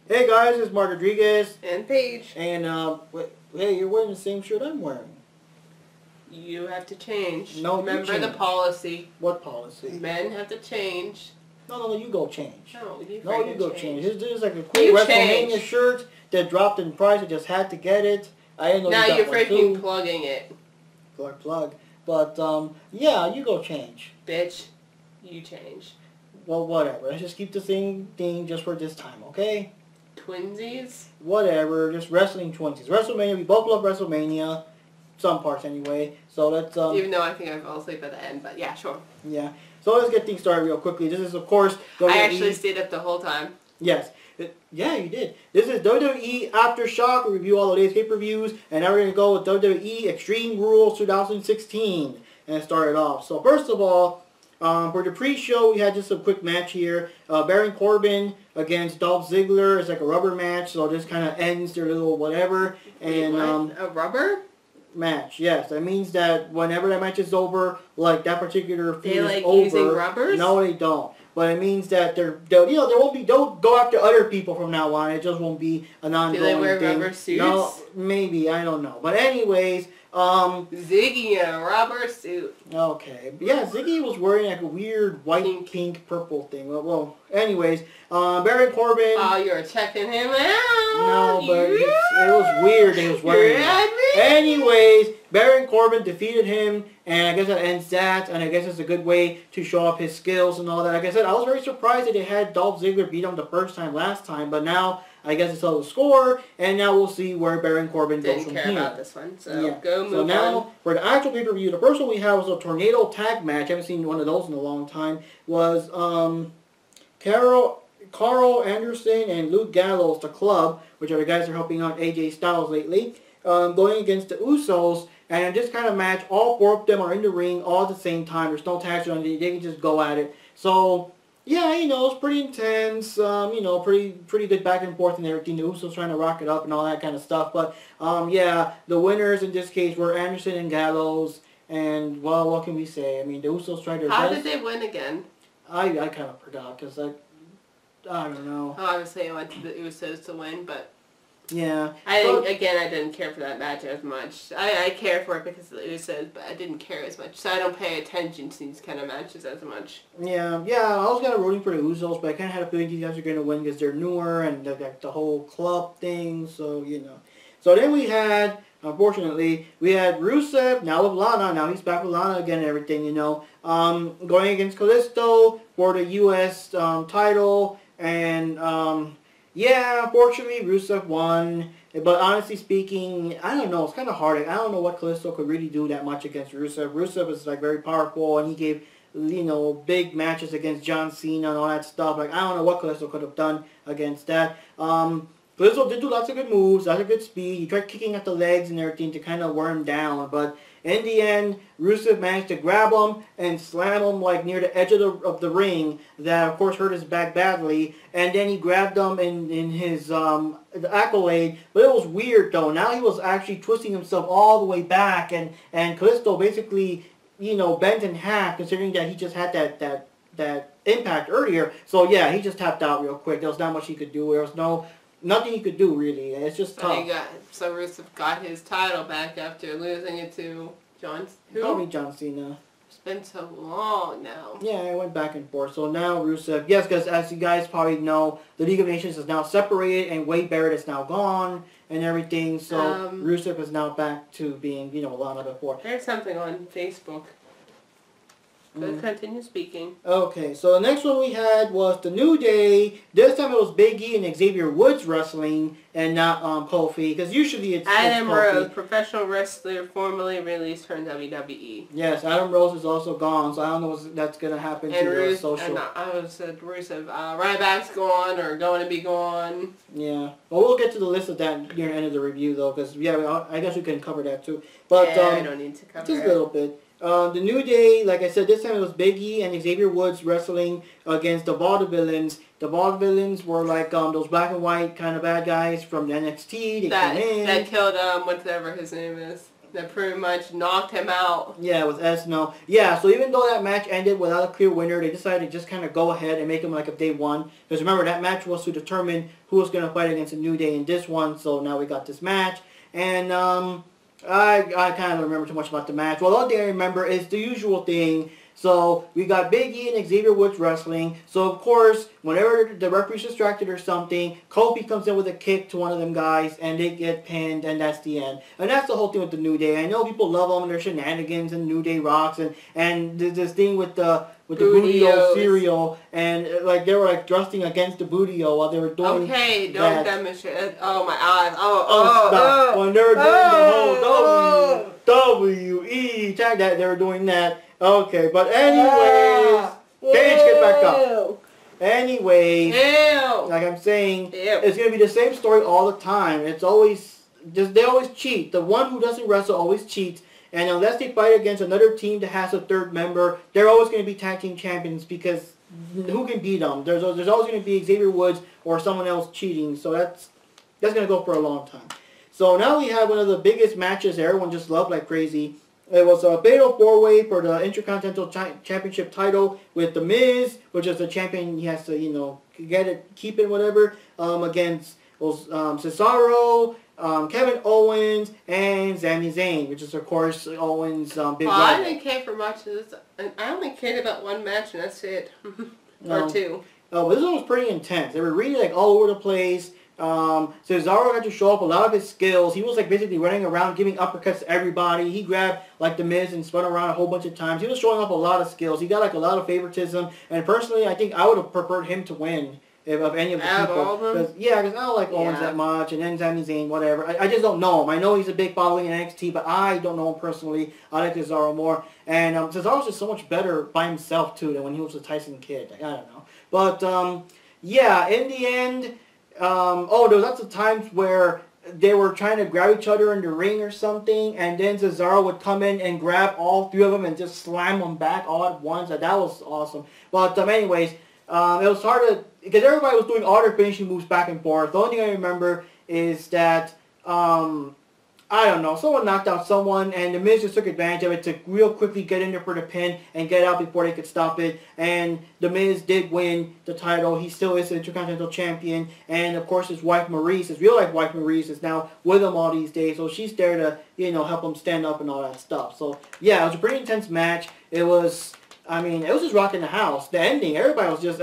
Hey guys, it's Mark Rodriguez. And Paige. And, hey, you're wearing the same shirt I'm wearing. You have to change. No, remember the policy. What policy? Men have to change. No, you go change. No, you go change. This is like a cool WrestleMania shirt that dropped in price. I just had to get it. I didn't know now you got you're one freaking too. plugging it. Plug. But, yeah, you go change. Bitch, you change. Well, whatever. Let's just keep the same thing just for this time, okay? Twinsies? Whatever. Just wrestling twinsies. WrestleMania. We both love WrestleMania. Some parts anyway. So let's even though I think I fell asleep at the end, but yeah, sure. Yeah. So let's get things started real quickly. This is of course WWE. I actually stayed up the whole time. Yes. Yeah, you did. This is WWE Aftershock. We review all the latest pay-per-views, and now we're gonna go with WWE Extreme Rules 2016 and start it off. So first of all, for the pre-show, we had just a quick match here. Baron Corbin against Dolph Ziggler. It's like a rubber match, so this kind of ends their little whatever. And a rubber match, yes. That means that whenever that match is over, like that particular feud is over. Using rubbers? No, they don't. But it means that they'll go after other people from now on. It just won't be an ongoing thing. Do they wear rubber suits? No, maybe, I don't know. But anyways, Ziggy in a rubber suit. Okay. Yeah, Ziggy was wearing like a weird white, pink, purple thing. Well, anyways, Baron Corbin. Oh, you're checking him out. No, but it was weird he was wearing that. Anyways, Baron Corbin defeated him, and I guess that ends that, and I guess it's a good way to show off his skills and all that. Like I said, I was very surprised that they had Dolph Ziggler beat him the first time last time, but now I guess it's all the score, and now we'll see where Baron Corbin goes from here. Didn't care about this one, so yeah. Go move on. So now, for the actual pay-per-view, the first one we had was a tornado tag match. I haven't seen one of those in a long time. Was Carl Anderson and Luke Gallows, the Club, which are the guys that are helping out AJ Styles lately, going against the Usos. And in this kind of match, all four of them are in the ring all at the same time. There's no tags on it. They can just go at it. So, yeah, it's pretty intense. Pretty good back and forth and everything. The Usos trying to rock it up and all that kind of stuff. But, yeah, the winners in this case were Anderson and Gallows. And, well, what can we say? I mean, the Usos tried their best. How did they win again? I kind of forgot because, I don't know. Obviously, I went to the Usos to win, but... Yeah. I didn't care for that match as much. I care for it because of the Usos, but I didn't care as much. So I don't pay attention to these kind of matches as much. Yeah, I was kind of rooting for the Usos, but I kind of had a feeling these guys are going to win because they're newer and they've got the whole club thing, so, So then we had, unfortunately, Rusev, now with Lana. Now he's back with Lana again and everything, going against Kalisto for the U.S. Title, and, yeah, unfortunately, Rusev won. But honestly speaking, I don't know. It's kind of hard. I don't know what Kalisto could really do that much against Rusev. Rusev is, very powerful, and he gave, big matches against John Cena and all that stuff. I don't know what Kalisto could have done against that. Kalisto did do lots of good moves, lots of good speed. He tried kicking at the legs and everything to kind of wear him down. But in the end, Rusev managed to grab him and slam him near the edge of the ring. That of course hurt his back badly. And then he grabbed him in his accolade. But it was weird though. Now he was actually twisting himself all the way back, and Kalisto basically bent in half, considering that he just had that impact earlier. So yeah, he just tapped out real quick. There was not much he could do. There was nothing he could do, really. It's just tough. So Rusev got his title back after losing it to Probably John Cena. It's been so long now. Yeah, it went back and forth. So now Rusev, yes, because as you guys probably know, the League of Nations is now separated, and Wade Barrett is now gone, and everything. So Rusev is now back to being, Lana before. There's something on Facebook. But continue speaking. Okay, so the next one we had was the New Day. This time it was Big E and Xavier Woods wrestling, and not Kofi, because usually it's Adam Kofi. Rose, professional wrestler, formerly released from WWE. Yes, Adam Rose is also gone, so I don't know what's that's going to happen to the social. I said Rusev, Ryback's gone or going to be gone. Yeah, well, we'll get to the list of that near the end of the review, though, because I guess we can cover that too. But I don't need to cover just a little bit. The New Day, like I said, this time it was Big E and Xavier Woods wrestling against the Vaudevillains. The Vaudevillains were those black and white kind of bad guys from the NXT. They came in. That killed whatever his name is. that pretty much knocked him out. Yeah, with Esno. Yeah, so even though that match ended without a clear winner, they decided to just kind of go ahead and make him like a day one. Because remember, that match was to determine who was going to fight against the New Day in this one. So now we got this match. And I kind of don't remember too much about the match. Well, the only thing I remember is the usual thing. So we got Big E and Xavier Woods wrestling. So of course, whenever the referee's distracted or something, Kofi comes in with a kick to one of them guys, and they get pinned, and that's the end. And that's the whole thing with the New Day. I know people love them and their shenanigans and New Day rocks, and this thing with the Bootio cereal, and like they were like thrusting against the Bootio while they were doing. Okay, don't demonstrate. Oh my eyes. Stop. When they were doing the whole WWE tag that, they were doing that. Okay, but anyways, Paige, get back up. Anyways, like I'm saying, it's gonna be the same story all the time. It's always they always cheat. The one who doesn't wrestle always cheats. And unless they fight against another team that has a third member, they're always going to be tag team champions because who can beat them? There's always going to be Xavier Woods or someone else cheating. So that's going to go for a long time. So now we have one of the biggest matches that everyone just loved like crazy. It was a fatal four-way for the Intercontinental Championship title with The Miz, which is the champion. He has to, get it, keep it, whatever, against Cesaro, Kevin Owens, and Sami Zayn, which is, of course, Owens' big rival. I didn't care for much of this. I only cared about one match, and that's it. Or two. Oh, this one was pretty intense. They were really, all over the place. Cesaro had to show up a lot of his skills. He was, basically running around giving uppercuts to everybody. He grabbed, The Miz and spun around a whole bunch of times. He was showing off a lot of skills. He got, a lot of favoritism. And personally, I think I would have preferred him to win. Of any of the people. All of them? Because I don't like Owens that much, and then Sami Zayn, whatever. I just don't know him. I know he's a big following in NXT, but I don't know him personally. I like Cesaro more. And Cesaro's just so much better by himself, too, than when he was a Tyson Kidd. I don't know. But, in the end, there was lots of times where they were trying to grab each other in the ring or something, and then Cesaro would come in and grab all three of them and just slam them back all at once. That was awesome. But, anyways, it was hard to... Because everybody was doing all their finishing moves back and forth. The only thing I remember is that, I don't know, someone knocked out someone, and The Miz just took advantage of it to real quickly get in there for the pin and get out before they could stop it. And The Miz did win the title. He still is the Intercontinental Champion. And, of course, his wife, Maurice, his real-life wife, Maurice, is now with him all these days. So she's there to, help him stand up and all that stuff. So, yeah, it was a pretty intense match. It was just rocking the house. The ending, everybody was just,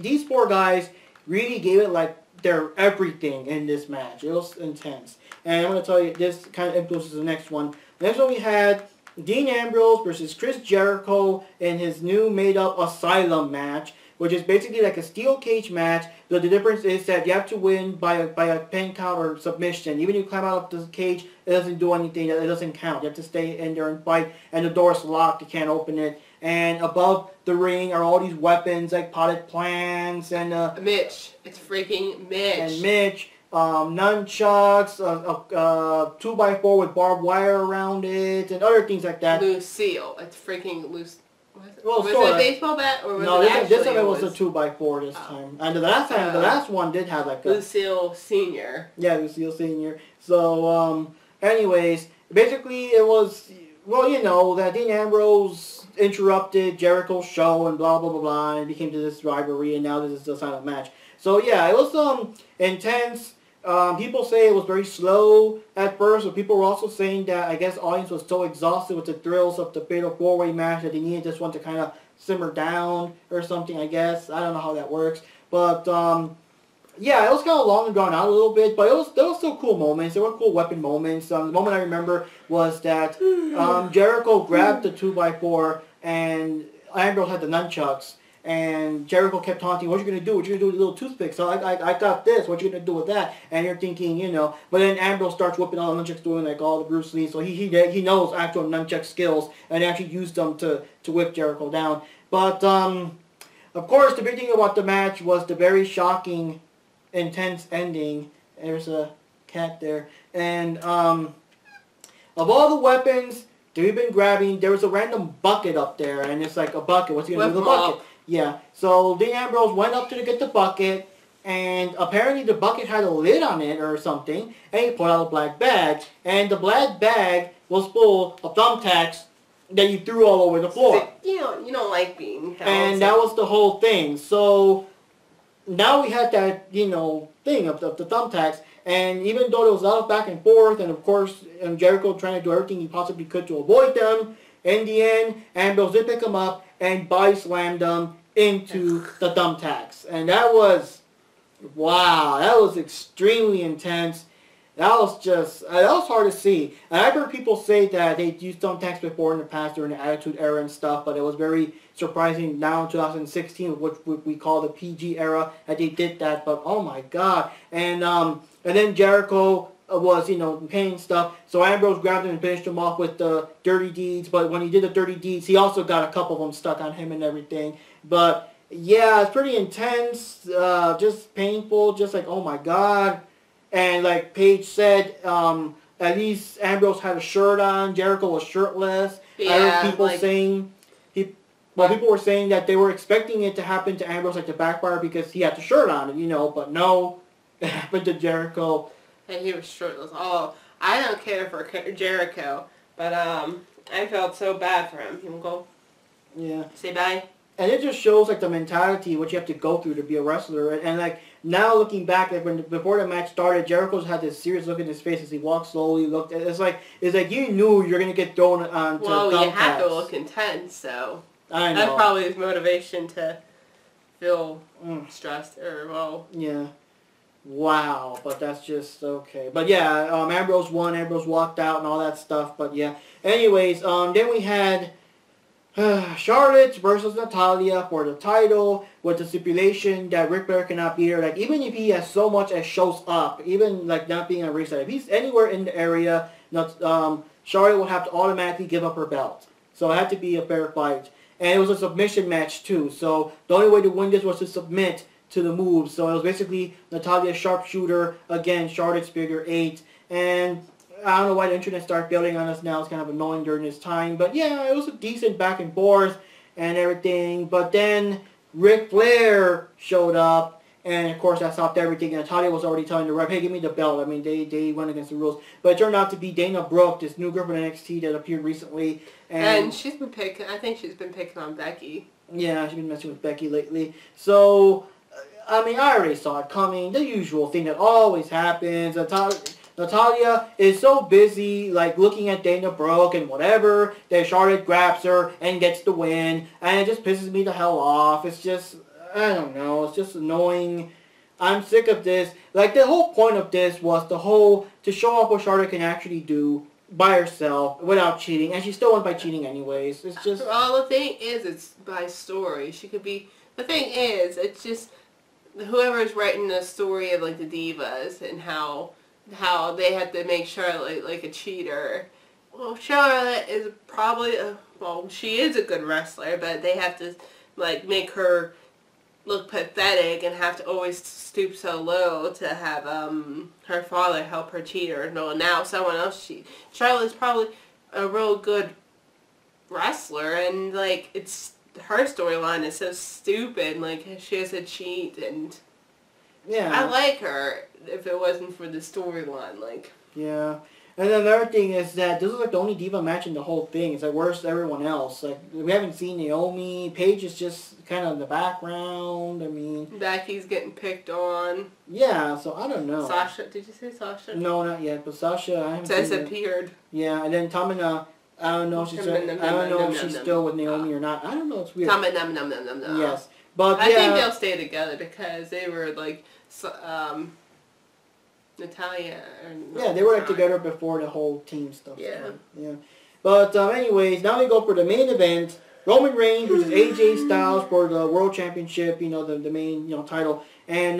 these four guys really gave it, their everything in this match. It was intense. And I'm going to tell you, this kind of influences the next one. The next one we had Dean Ambrose versus Chris Jericho in his new made-up Asylum match, which is basically like a steel cage match. The difference is that you have to win by a pin count or submission. Even if you climb out of the cage, it doesn't do anything. It doesn't count. You have to stay in there and fight, and the door is locked. You can't open it. And above the ring are all these weapons like potted plants and... Mitch. It's freaking Mitch. And Mitch. Nunchucks, 2x4 with barbed wire around it, and other things like that. Lucille. It's freaking loose. Well, was it a baseball bat or was it this time it was a 2x4 this time. And the last one did have a... Lucille Senior. Yeah, Lucille Senior. So, anyways, basically it was... Well, that Dean Ambrose interrupted Jericho's show and blah, blah, blah, blah, and it became to this rivalry, and now this is the silent match. So, yeah, it was intense. People say it was very slow at first, but people were also saying that, I guess, audience was so exhausted with the thrills of the Fatal 4-Way match that they needed this one to kind of simmer down or something, I guess. I don't know how that works. But, yeah, it was kind of long and drawn out a little bit, but there was still cool moments. There were cool weapon moments. The moment I remember was that Jericho grabbed the 2x4 and Ambrose had the nunchucks. And Jericho kept taunting, what you going to do? What you going to do with the little toothpick? So I got this. What you going to do with that? And you're thinking, But then Ambrose starts whipping all the nunchucks, doing all the Bruce Lee. So he knows actual nunchuck skills and actually used them to whip Jericho down. But, of course, the big thing about the match was the very shocking, intense ending. There's a cat there. And of all the weapons that we've been grabbing, there was a random bucket up there. And it's like a bucket. What's he going to do with the bucket? Yeah, so Dean Ambrose went up to get the bucket, and apparently the bucket had a lid on it or something, and he pulled out a black bag, and the black bag was full of thumbtacks that you threw all over the floor. You don't like being held. And that was the whole thing. So now we had that, thing of the thumbtacks. And even though there was a lot of back and forth, and of course Jericho trying to do everything he possibly could to avoid them, in the end, Ambrose did pick him up and body slammed him into the thumbtacks. And that was, wow, that was extremely intense. That was hard to see. And I've heard people say that they used thumbtacks before in the past during the Attitude Era and stuff, but it was very surprising now in 2016, which we call the PG era, that they did that. But oh my God! And then Jericho was pain stuff. So Ambrose grabbed him and finished him off with the dirty deeds. But when he did the dirty deeds, he also got a couple of them stuck on him and everything. But yeah, it's pretty intense, just painful, just like oh my God. And like Paige said, at least Ambrose had a shirt on. Jericho was shirtless. Yeah, I heard people saying, people were saying that they were expecting it to happen to Ambrose like the backfire because he had the shirt on, but no, it happened to Jericho. And he was shirtless. Oh, I don't care for Jericho, but I felt so bad for him. You want to go? Yeah. Say bye. And it just shows like the mentality, what you have to go through to be a wrestler. And like now looking back, like before the match started, Jericho's had this serious look in his face as he walked slowly. It's like you knew you're gonna get thrown on. Well, you have to look intense, so I know. That's probably his motivation to feel stressed Yeah. Wow, but that's just okay. But yeah, Ambrose won. Ambrose walked out and all that stuff. But yeah. Anyways, then we had Charlotte versus Natalya for the title with the stipulation that Ric Flair cannot beat her. Like, even if he has so much as shows up, even like not being a ringside, if he's anywhere in the area, Charlotte will have to automatically give up her belt. So it had to be a fair fight. And it was a submission match too. So the only way to win this was to submit to the moves. So it was basically Natalya's sharpshooter against Charlotte's figure 8. And I don't know why the internet started building on us now. It's kind of annoying during this time. But yeah, it was a decent back and forth and everything. But then Ric Flair showed up. And of course that stopped everything. And Natalya was already telling the ref, hey, give me the belt. I mean, they went against the rules. But it turned out to be Dana Brooke, this new girl from NXT that appeared recently. And she's been I think she's been picking on Becky. Yeah, she's been messing with Becky lately. So, I mean, I already saw it coming. The usual thing that always happens. Natalya is so busy, like, looking at Dana Brooke and whatever, that Charlotte grabs her and gets the win. And it just pisses me the hell off. It's just, I don't know, it's just annoying. I'm sick of this. Like, the whole point of this was to show off what Charlotte can actually do by herself without cheating. And she still won by cheating anyways. It's just... Well, the thing is, it's by story. She could be... The thing is, it's just... Whoever's writing the story of, like, the divas and how they have to make Charlotte like a cheater. Well, Charlotte is probably she is a good wrestler, but they have to like make her look pathetic and have to always stoop so low to have her father help her cheat or no, now someone else cheat. Charlotte's probably a real good wrestler, and like it's her storyline is so stupid. Like she has to cheat, and yeah, I like her. If it wasn't for the storyline, like... Yeah. And then the other thing is that this is like the only diva match in the whole thing. It's like, where's everyone else? Like, we haven't seen Naomi. Paige is just kind of in the background. I mean... Becky's getting picked on. Yeah, so I don't know. Sasha, did you say Sasha? No, not yet. But Sasha, I haven't disappeared. Yeah, and then Tamina, I don't know if she's still with Naomi or not. I don't know, it's weird. Tamina, Yes. But I think they'll stay together because they were like... Natalya. Yeah, they were like together before the whole team stuff. Yeah. Started. Yeah. But anyways, now we go for the main event. Roman Reigns versus AJ Styles for the World Championship, the main, title. And,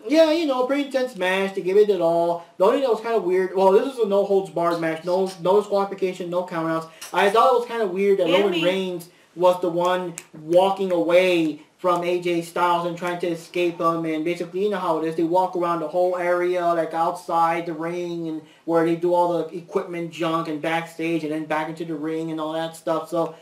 yeah, pretty intense match. They gave it all. The only thing that was kind of weird, well, this is a no-holds-barred match. No disqualification, no countouts. I thought it was kind of weird that Roman Reigns was the one walking away from AJ Styles and trying to escape him, and basically, you know how it is, they walk around the whole area, like outside the ring, and where they do all the equipment junk, and backstage, and then back into the ring, and all that stuff, so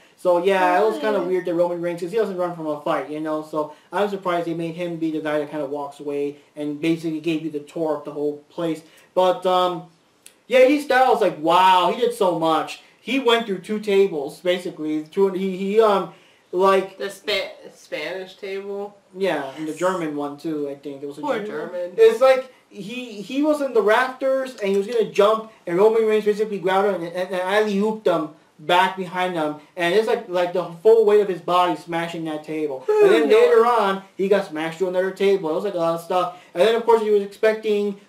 yeah, it was kind of weird that Roman Reigns, because he doesn't run from a fight, so I'm surprised they made him be the guy that kind of walks away, and basically gave you the tour of the whole place, but, Yeah, AJ Styles, like, wow, he did so much. He went through 2 tables, basically. Like... The Spanish table? Yeah, and the German one, too, I think. It was a Poor German. It's like, he was in the rafters, and he was going to jump, and Roman Reigns basically grabbed him and alley-ooped him back behind him, and it's like the full weight of his body smashing that table. And then later on, he got smashed to another table. It was like a lot of stuff. And then, of course, he was expecting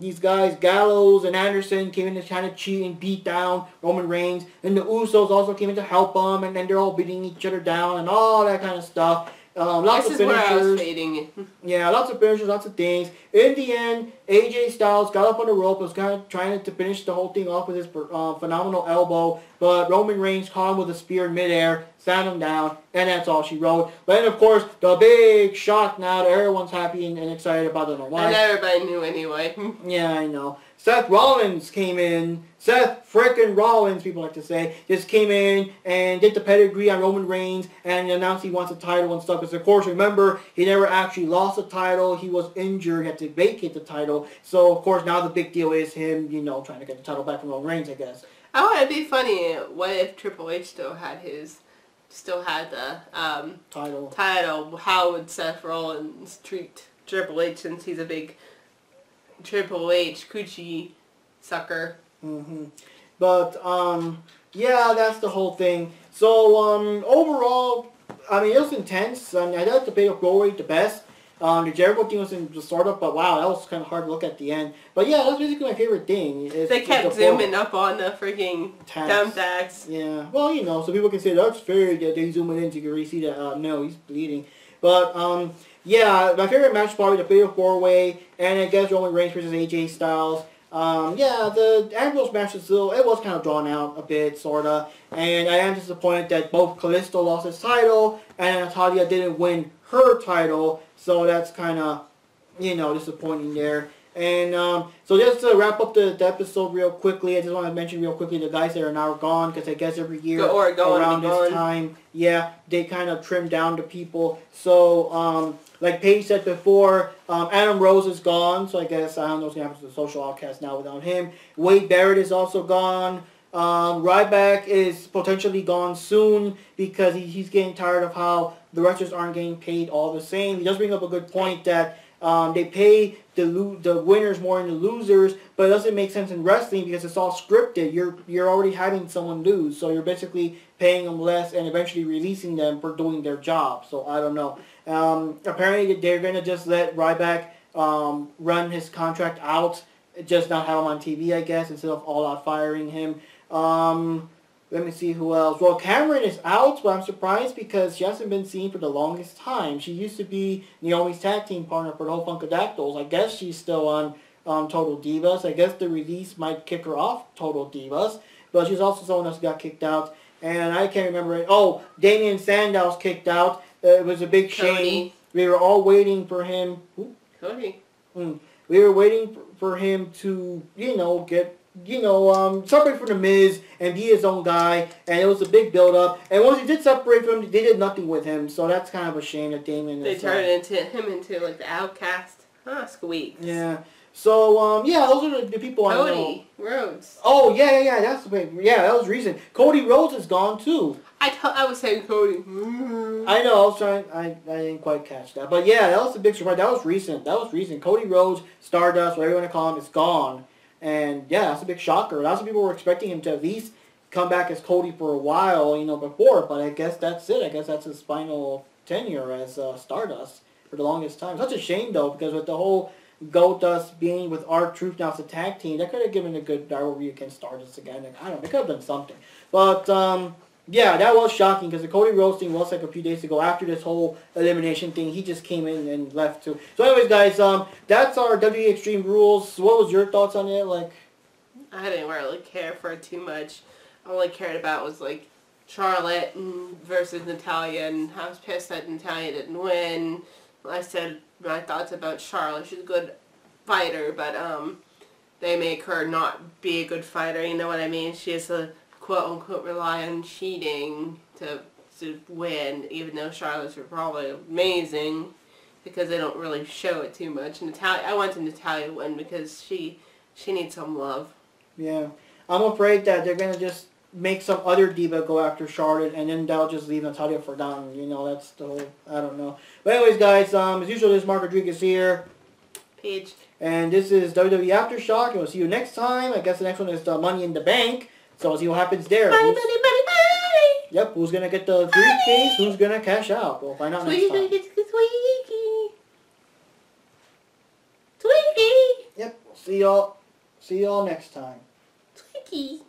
these guys, Gallows and Anderson, came in to kind of cheat and beat down Roman Reigns. And the Usos also came in to help him, and then they're all beating each other down and all that kind of stuff. Lots of finishers. This is where I was fading. Yeah, lots of finishers, lots of things. In the end, AJ Styles got up on the rope, was kind of trying to finish the whole thing off with his phenomenal elbow, but Roman Reigns caught him with a spear in midair, sat him down, and that's all she wrote. But then, of course, the big shock now that everyone's happy and excited about the why. And everybody knew anyway. Yeah, I know. Seth Rollins came in. Seth frickin' Rollins, people like to say, just came in and did the pedigree on Roman Reigns and announced he wants a title and stuff. Because, of course, remember, he never actually lost the title. He was injured. He had to vacate the title. So, of course, now the big deal is him, trying to get the title back from Roman Reigns, I guess. Oh, it'd be funny. What if Triple H still had the title? How would Seth Rollins treat Triple H since he's a big Triple H coochie sucker? But, yeah, that's the whole thing. So, overall, I mean, it was intense. I like the Fatal 4-Way the best. The Jericho thing was sort of, but wow, that was kind of hard to look at the end. But yeah, that's basically my favorite thing. They kept zooming up on the freaking tacks. Yeah, well, so people can say that's fair that they zoom it in so you can really see that, no, he's bleeding. But, yeah, my favorite match is probably the Fatal 4-Way, and I guess Roman Reigns versus AJ Styles. Yeah, the Ambrose match was it was kind of drawn out a bit, sort of. And I am disappointed that both Kalisto lost his title and Natalya didn't win her title. So that's kind of, disappointing there. And so just to wrap up the episode real quickly, I just want to mention real quickly the guys that are now gone, because I guess every year around this time, yeah, they kind of trim down the people. So, like Paige said before, Adam Rose is gone, so I guess I don't know what's going to happen to the Social Outcast now without him. Wade Barrett is also gone. Ryback is potentially gone soon because he's getting tired of how the wrestlers aren't getting paid all the same. He does bring up a good point that they pay the winners more than the losers, but it doesn't make sense in wrestling because it's all scripted. You're already having someone lose, so you're basically paying them less and eventually releasing them for doing their job. So I don't know. Apparently they're gonna just let Ryback run his contract out, just not have him on TV, I guess, instead of all out firing him. Let me see who else. Well, Cameron is out, but I'm surprised because she hasn't been seen for the longest time. She used to be Naomi's tag team partner for the whole Funkadactyls. I guess she's still on Total Divas. I guess the release might kick her off Total Divas, but she's also someone else who got kicked out. And I can't remember it. Oh, Damian Sandow's kicked out. It was a big shame. We were all waiting for him. Cody. We were waiting for him to, get, separate from The Miz and be his own guy. And it was a big build-up. And once he did separate from him, they did nothing with him. So that's kind of a shame that Damian is... They turned him into, like, the outcast. Squeaks. Yeah. So, yeah, those are the people I know. Cody Rhodes. Oh, yeah, that's the way. Yeah, that was recent. Cody Rhodes is gone, too. I was saying Cody. I know, I was trying, I didn't quite catch that. But yeah, that was a big surprise. That was recent. Cody Rhodes, Stardust, whatever you want to call him, is gone. And yeah, that's a big shocker. Lots of people were expecting him to at least come back as Cody for a while, before. But I guess that's it. I guess that's his final tenure as Stardust for the longest time. Such a shame, though, because with the whole Goldust being with R-Truth now as a tag team, that could have given a good rivalry against Stardust again. Like, I don't know, they could have done something. But, yeah, that was shocking because the Cody Rhodes thing was like a few days ago after this whole elimination thing. He just came in and left too. So anyways, guys, that's our WWE Extreme Rules. What was your thoughts on it? Like, I didn't really care for it too much. All I cared about was like Charlotte versus Natalya, and I was pissed that Natalya didn't win. I said my thoughts about Charlotte. She's a good fighter, but they make her not be a good fighter. You know what I mean? She has a quote-unquote rely on cheating to win, even though Charlotte's probably amazing because they don't really show it too much. Natalya, I wanted Natalya to win because she needs some love. Yeah. I'm afraid that they're going to just make some other diva go after Charlotte, and then they'll just leave Natalya forgotten. You know, that's the whole, I don't know. But anyways, guys, as usual, this is Mark Rodriguez here. Paige. And this is WWE Aftershock, and we'll see you next time. I guess the next one is the Money in the Bank. So we'll see what happens there. Money. Yep, who's going to get the briefcase? Who's going to cash out? We'll find out next time. Twinkie. Yep, see y'all next time. Twinkie.